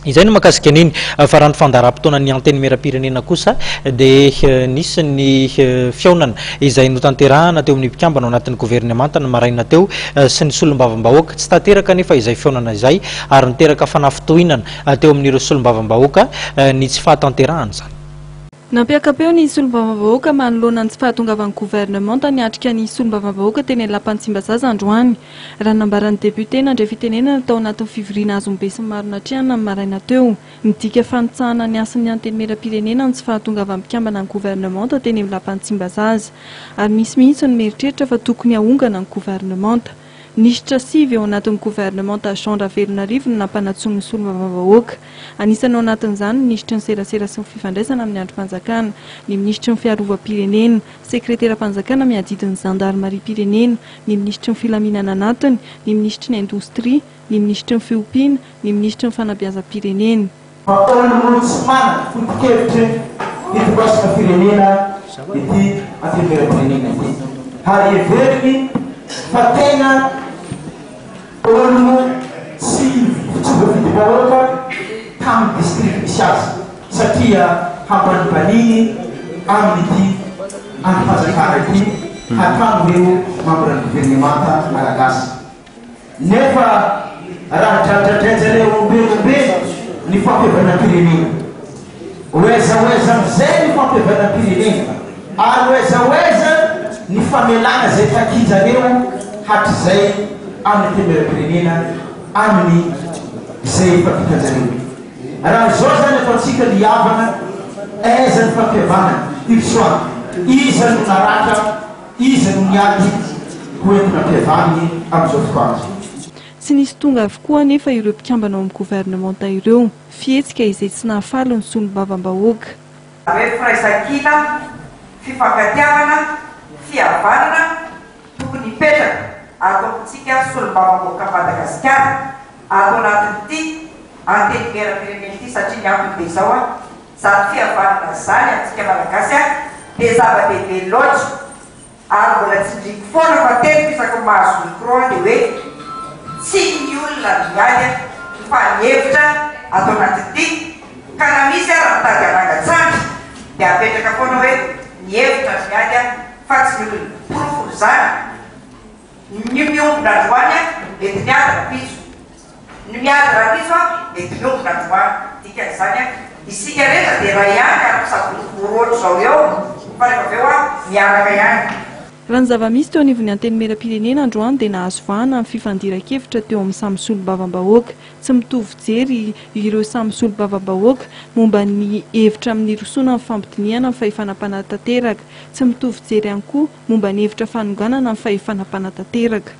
izay no makasika an'iny fa raha ny fandaharam-potoana ny anteny mera-pirenena kosa dia nisy ny fiaonana izay notanterahana teo amin'ny mpikambana ao anatin'ny gouvernemanta ny maraina teo sy ny solombavam-bahoaka tsy tanteraka nefa izay fiaonana izay ary niteraka fanafitohinana teo amin'ireo solombavam-bahoaka ny tsy fahatanterahana zany. Nampiakapeo ny solombavam-bahoaka manoloana ny tsy fahatongavan'ny gouvernemanta niatrika ny solombavam-bahoaka teny Lampantsimbazaza androany. Raha nambaran'ny député nandray fitenenana tao anatin'ny fivoriana azombe sy marina triana ny maraina teo. Midika fanitsahana ny asan'ny anteny mera-pirenena ny tsy fahatongavan'ny mpikambana ny gouvernemanta teny Lampantsimbazaza. Ary misy mihitsy ny mieritreritra fa tokony ahongana ny gouvernemanta. Nisitra sivy ao anatin'ny gouvernemanta Jean Ravelonarivo no nampanatsony ny solombavam-bahoaka. Anisan'ny ao anatin'izany ny ministry ny serasera sy ny fifandraisana amin'ny androm-panjakana, ny ministry ny fiarovam-pirenena, sekretera-panjakana miadidin'ny zandarmaria-pirenena, ny ministry ny filaminana anatiny, ny ministry ny indostria, ny ministry ny fiompiana, ny ministry ny fanabeazam-pirenena. Olo sy fitsovavidim-bahoaka tamin'ny district misy azy satria hambanimbaniny amin'ity androm-panjakana ity hatrano ireo membre ny gouvernemanta malagasy. Nefa raha dradradraijareo olombelombe ny fampihavanam-pirenena, oezaoeza amizay ny fampihavanam-pirenena ary oezaoeza ny famelana zay takizareo hatrizay amin'ny temera-pirenena amin'ny zay fampitanjareo. Raha zao zany ataontsika ny havana aiza ny fampihavana irsoa iza no naratra iza no niady hoentina ampihavany amin'izao fotoana. Tsy nisy tonga avokoa nefa ireo mpikambana ao amin'ny gouvernemanta ireo fihetsika izay tsy nahafaly ny solombavam-bahoaka. Hoe firaisakina, fifankatiavana, fihavanana tokony hipetraka ataontsika solombavam-bahoaka Madagasikara ato anatin'ity anteny mera-pirenena ity satria ny antony be izao zany fihavanana zany amintsika malagasy dia zava-dehibe loatra ary mbola tsindriky foana fa teny fisaka mahazo micro dia hoe tsy ny olona miady fa ny hevitra ato anatin'ity ka na misy raha mitady anangatsandry dia apetraka foana hoe ny hevitra miady fa tsy ny olona profony zany. Ny miombona androany mety miady rapiso, ny miady rapiso mety miombona androany. Dikan'izany isika rehetra dia raha ihany ka misaborotro zao eo fa rehefa avy eo miaraka ihany. Raha ny zava-misy teo anivon'ny anteny mera-pirenena androany dia nahazo vahana amin'ny fifandiran-kevitra teo amin'ny samy solombavam-bahoaka. Tsy mitovy jery ireo samy solombavam-bahoaka momba ny hevitra amin'ny rosoana amin'ny fampidiniana amin'ny fahefanam-panatanteraka. Tsy mitovy jery ihany koa momba ny hevitra fanonganana amin'ny fahefanam-panatanteraka.